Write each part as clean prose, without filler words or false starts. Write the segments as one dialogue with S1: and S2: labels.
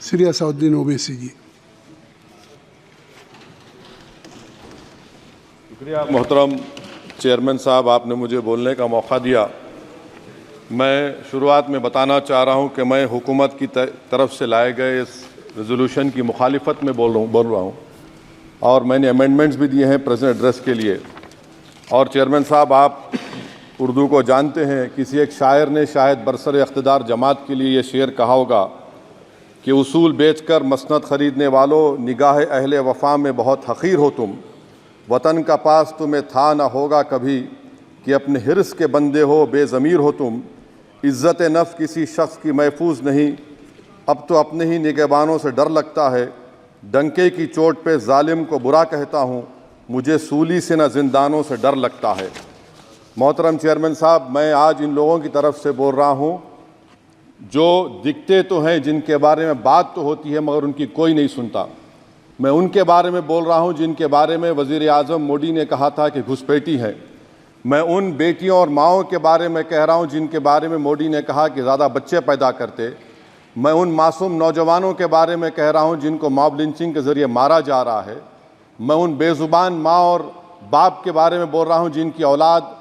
S1: श्री असाउद्दीन ओवैसी जी।
S2: शुक्रिया मोहतरम चेयरमैन साहब, आपने मुझे बोलने का मौका दिया। मैं शुरुआत में बताना चाह रहा हूं कि मैं हुकूमत की तरफ से लाए गए इस रेजोल्यूशन की मुखालिफत में बोल रहा हूं और मैंने अमेंडमेंट्स भी दिए हैं प्रेजेंट एड्रेस के लिए। और चेयरमैन साहब, आप उर्दू को जानते हैं, किसी एक शायर ने शायद बरसर इक़्तिदार जमात के लिए ये शेर कहा होगा कि उसूल बेचकर मसनद ख़रीदने वालों, निगाह अहले वफ़ा में बहुत हक़ीर हो तुम, वतन का पास तुम्हें था न होगा कभी, कि अपने हिर्स के बंदे हो बेज़मीर हो तुम, इज़्ज़त नफ्स किसी शख्स की महफूज नहीं, अब तो अपने ही निगहबानों से डर लगता है, डंके की चोट पे जालिम को बुरा कहता हूँ, मुझे सूली से न जिंदानों से डर लगता है। मोहतरम चेयरमैन साहब, मैं आज इन लोगों की तरफ से बोल रहा हूँ जो दिखते तो हैं, जिनके बारे में बात तो होती है मगर उनकी कोई नहीं सुनता। मैं उनके बारे में बोल रहा हूँ जिनके बारे में वज़ीर आज़म मोदी ने कहा था कि घुसपैठी है। मैं उन बेटियों और माओं के बारे में कह रहा हूँ जिनके बारे में मोदी ने कहा कि ज़्यादा बच्चे पैदा करते। मैं उन मासूम नौजवानों के बारे में कह रहा हूँ जिनको मॉब लिंचिंग के ज़रिए मारा जा रहा है। मैं उन बेज़ुबान माँ और बाप के बारे में बोल रहा हूँ जिनकी औलाद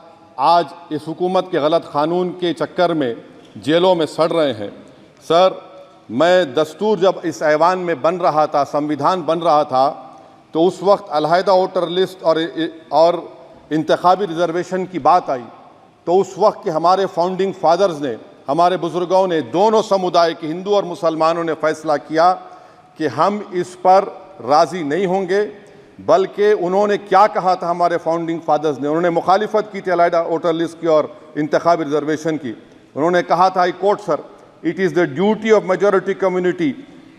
S2: आज इस हुकूमत के गलत क़ानून के चक्कर में जेलों में सड़ रहे हैं। सर, मैं दस्तूर जब इस ऐवान में बन रहा था, संविधान बन रहा था, तो उस वक्त अलहदा वोटर लिस्ट और इंतखाबी रिजर्वेशन की बात आई, तो उस वक्त के हमारे फाउंडिंग फादर्स ने, हमारे बुज़ुर्गों ने, दोनों समुदाय के हिंदू और मुसलमानों ने फ़ैसला किया कि हम इस पर राज़ी नहीं होंगे। बल्कि उन्होंने क्या कहा था हमारे फाउंडिंग फादर्स ने, उन्होंने मुखालिफत की थी अलहदा वोटर लिस्ट की और इंतखाबी रिजर्वेशन की। उन्होंने कहा था, I quote sir, it is the duty of majority community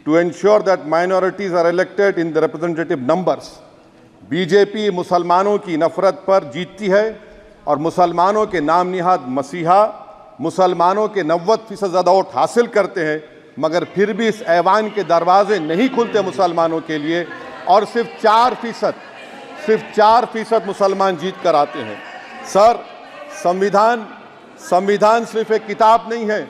S2: to ensure that minorities are elected in the representative numbers. BJP मुसलमानों की नफरत पर जीतती है और मुसलमानों के नाम निहाद मसीहा मुसलमानों के 90% ज़्यादा वोट हासिल करते हैं, मगर फिर भी इस ऐवान के दरवाजे नहीं खुलते मुसलमानों के लिए, और सिर्फ 4% मुसलमान जीत कर आते हैं। सर, संविधान सिर्फ एक किताब नहीं है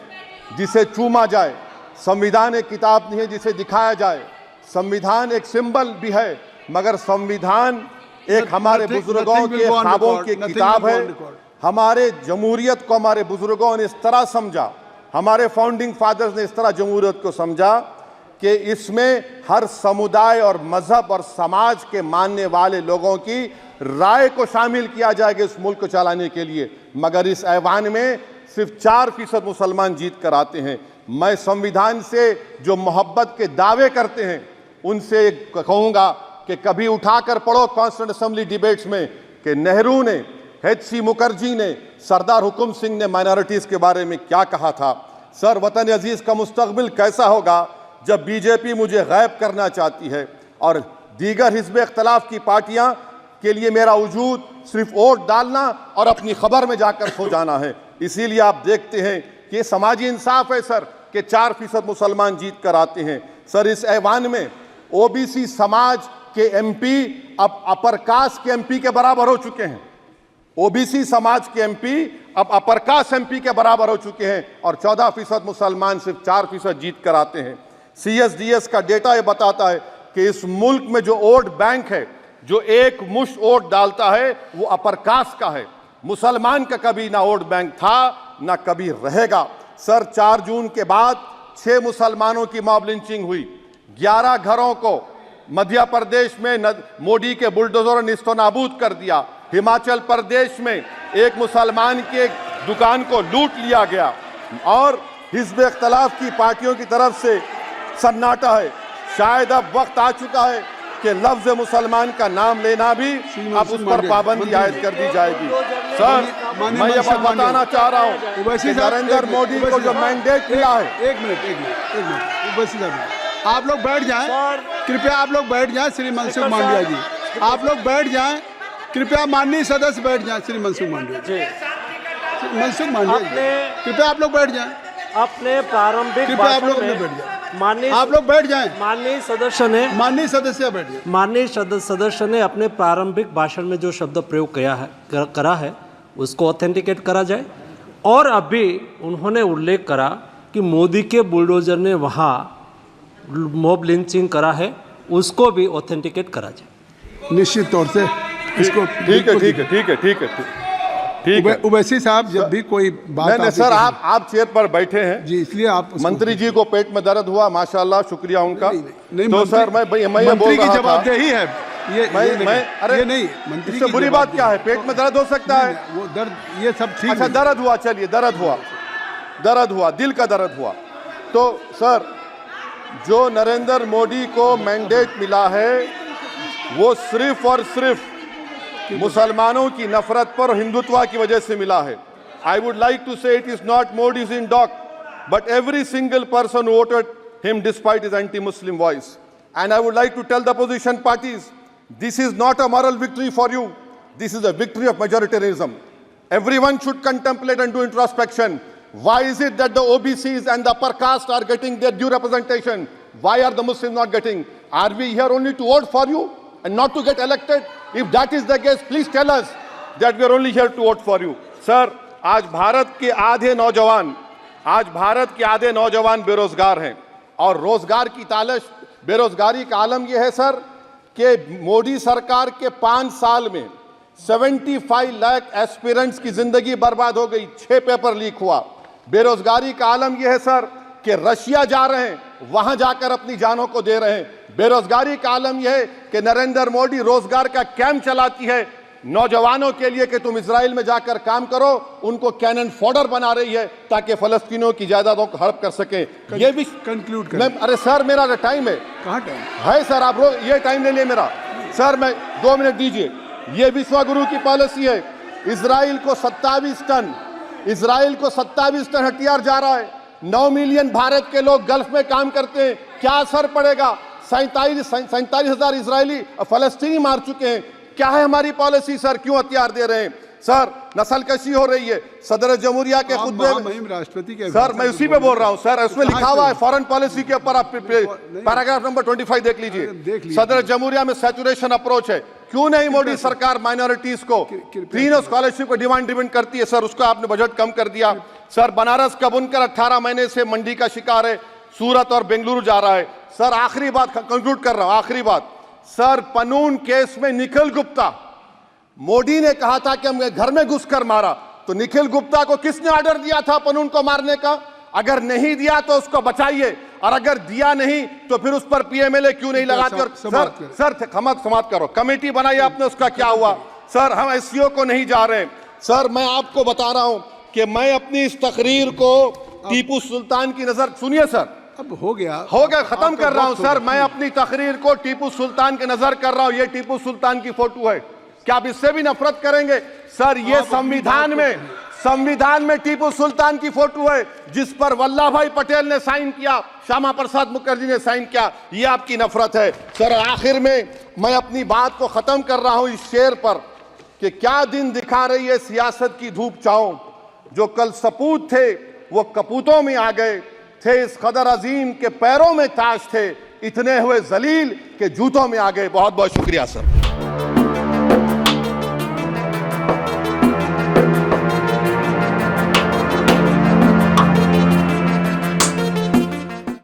S2: जिसे चूमा जाए, संविधान एक किताब नहीं है जिसे दिखाया जाए, संविधान एक सिंबल भी है, मगर संविधान एक हमारे बुजुर्गों के ख्वाबों की किताब है। हमारे जमहूरियत को हमारे बुजुर्गों ने इस तरह समझा, हमारे फाउंडिंग फादर्स ने इस तरह जमहूरियत को समझा कि इसमें हर समुदाय और मजहब और समाज के मानने वाले लोगों की राय को शामिल किया जाएगा इस मुल्क को चलाने के लिए, मगर इस ऐवान में सिर्फ 4% मुसलमान जीत कर आते हैं। मैं संविधान से जो मोहब्बत के दावे करते हैं उनसे कहूँगा कि कभी उठाकर पढ़ो कॉन्स्टिट्यूंट असेंबली डिबेट्स में कि नेहरू ने, HC मुखर्जी ने, सरदार हुकुम सिंह ने माइनॉरिटीज़ के बारे में क्या कहा था। सर, वतन अजीज़ का मुस्तकबिल कैसा होगा जब बीजेपी मुझे गायब करना चाहती है और दीगर हिज़्ब इख्तिलाफ की पार्टियां के लिए मेरा वजूद सिर्फ वोट डालना और अपनी खबर में जाकर सो जाना है। इसीलिए आप देखते हैं कि समाजी इंसाफ है सर कि 4% मुसलमान जीत कर आते हैं। सर, इस ऐवान में OBC समाज के MP अब अपर कास्ट के MP के बराबर हो चुके हैं। OBC समाज के MP अब अपर कास्ट MP के बराबर हो चुके हैं और 14% मुसलमान सिर्फ 4% जीत कर आते हैं। CSDS का डेटा ये बताता है कि इस मुल्क में जो वोट बैंक है, जो एक मुश्त वोट डालता है, वो अपर कास्ट का है। मुसलमान का कभी ना वोट बैंक था ना कभी रहेगा। सर, 4 जून के बाद 6 मुसलमानों की मॉब लिंचिंग हुई, 11 घरों को मध्य प्रदेश में मोदी के बुलडोजर ने निस्तो नाबूद कर दिया। हिमाचल प्रदेश में एक मुसलमान की एक दुकान को लूट लिया गया और हिज़्ब इख्तिलाफ की पार्टियों की तरफ से सन्नाटा है। शायद अब वक्त आ चुका है कि लफ्ज़ मुसलमान का नाम लेना भी अब उस पर पाबंदी आयद कर दी जाएगी। सर, मैं ये बात बताना चाह रहा हूँ कि नरेंद्र मोदी को जो मैंडेट मिला है।
S1: एक मिनट, आप लोग बैठ जाएं, कृपया आप लोग बैठ जाएं। श्री मनसुख मांडविया जी, आप लोग बैठ जाएं, कृपया माननीय सदस्य बैठ जाएं। श्री मनसुख मांडविया जी, मनसुख मांडविया जी, कृपया आप लोग बैठ जाएं।
S3: अपने प्रारंभिक
S1: कृपया आप लोग बैठ जाएं।
S3: आप लोग बैठ जाएं।
S1: माननीय
S3: सदस्य ने अपने प्रारंभिक भाषण में जो शब्द प्रयोग करा है उसको ऑथेंटिकेट करा जाए। और अभी उन्होंने उल्लेख करा कि मोदी के बुलडोजर ने वहाँ मॉब लिंचिंग करा है उसको भी ऑथेंटिकेट करा जाए।
S1: निश्चित तौर से इसको
S2: ठीक है, ठीक है, ठीक है, ठीक है, ठीक है।
S1: ओवैसी साहब जब भी कोई बात
S2: नहीं सर, आप चेयर पर बैठे हैं
S1: जी, इसलिए आप
S2: मंत्री जी को पेट में दर्द हुआ, माशाल्लाह, शुक्रिया उनका।
S1: नहीं,
S2: तो सर मैं ये बोल
S1: मंत्री की
S2: रहा था,
S1: जवाबदेही है
S2: अरे
S1: ये नहीं, मंत्री
S2: इससे
S1: की
S2: बुरी बात क्या है? पेट में दर्द हो सकता है,
S1: वो दर्द ये सब ठीक
S2: अच्छा
S1: है।
S2: दर्द हुआ, चलिए दर्द हुआ, दिल का दर्द हुआ। तो सर जो नरेंद्र मोदी को मैंडेट मिला है वो सिर्फ और सिर्फ मुसलमानों की नफरत पर हिंदुत्व की वजह से मिला है। I would like to say it is not Modi's in dock but every single person voted him despite his anti Muslim voice. And I would like to tell the opposition parties this is not a moral victory for you, this is a victory of majoritarianism. Everyone should contemplate and do introspection. Why is it that the OBCs and the upper caste are getting their due representation? Why are the Muslims not getting? Are we here only to vote for you and not to get elected? If that is the case, please tell us that we are only here to vote for you. Sir, आज भारत के आधे नौजवान बेरोजगार हैं और रोजगार की तालाश, बेरोजगारी का आलम यह है सर कि मोदी सरकार के 5 साल में 75 लाख एस्पिरेंट्स की जिंदगी बर्बाद हो गई, 6 पेपर लीक हुआ। बेरोजगारी का आलम यह है सर कि रशिया जा रहे हैं, वहां जाकर अपनी जानों को दे रहे हैं। बेरोजगारी का आलम यह है कि नरेंद्र मोदी रोजगार का कैंप चलाती है नौजवानों के लिए कि तुम इजराइल में जाकर काम करो, उनको कैनन फॉडर बना रही है ताकि फलस्तीनियों की जायदादों को हड़प कर सके। ये भी
S1: कंक्लूड कर।
S2: अरे सर मेरा टाइम है,
S1: कहाँ टाइम
S2: है सर? आप ये टाइम ले लिए मेरा सर, मैं 2 मिनट दीजिए। ये विश्वगुरु की पॉलिसी है। इजराइल को 27 टन हथियार जा रहा है। 9 मिलियन भारत के लोग गल्फ में काम करते हैं, क्या असर पड़ेगा? 47,000 इजरायली फलस्तीनी मार चुके हैं। क्या है हमारी पॉलिसी सर? क्यों हथियार दे रहे हैं सर? नस्लकशी हो रही है। सदर जमहूरिया के खुतबे में
S1: राष्ट्रपति के
S2: सर, मैं उसी पे बोल रहा हूं सर, उसमें लिखा हुआ है फॉरेन पॉलिसी के ऊपर, आप पैराग्राफ नंबर 25 देख लीजिए। सदर जमहूरिया में सैचुरेशन अप्रोच है। क्यों नहीं मोदी सरकार माइनॉरिटीज को तीनों स्कॉलरशिप को डिमांड करती है सर, उसको आपने बजट कम कर दिया। सर बनारस का बुनकर 18 महीने से मंडी का शिकार है, सूरत और बेंगलुरु जा रहा है। सर आखिरी बात कंक्लूड कर रहा हूं, आखिरी बात सर, पनून केस में निखिल गुप्ता, मोदी ने कहा था कि हम घर में घुसकर मारा, तो निखिल गुप्ता को किसने ऑर्डर दिया था पनून को मारने का? अगर नहीं दिया तो उसको बचाइए, और अगर दिया नहीं तो फिर उस पर पीएमएलए क्यों नहीं लगाते? और सर समाप्त करो, कमेटी बनाई आपने, उसका क्या हुआ? सर हम एससीओ को नहीं जा रहे। सर मैं आपको बता रहा हूं कि मैं अपनी इस तकरीर को टीपू सुल्तान की नजर, सुनिए सर,
S1: अब हो गया
S2: खत्म कर रहा हूं सर। मैं अपनी तकरीर को टीपू सुल्तान की नजर कर रहा हूं। ये टीपू सुल्तान की फोटो है, क्या आप इससे भी नफरत करेंगे? सर ये संविधान में टीपू सुल्तान की फोटो है जिस पर वल्लभ भाई पटेल ने साइन किया, श्यामा प्रसाद मुखर्जी ने साइन किया। ये आपकी नफरत है सर। आखिर में मैं अपनी बात को खत्म कर रहा हूं इस शेर पर कि क्या दिन दिखा रही है सियासत की धूप छांव, जो कल सपूत थे वो कपूतों में आ गए, थे इस कदर अजीम के पैरों में ताज थे, इतने हुए जलील के जूतों में आ गए। बहुत बहुत शुक्रिया सर।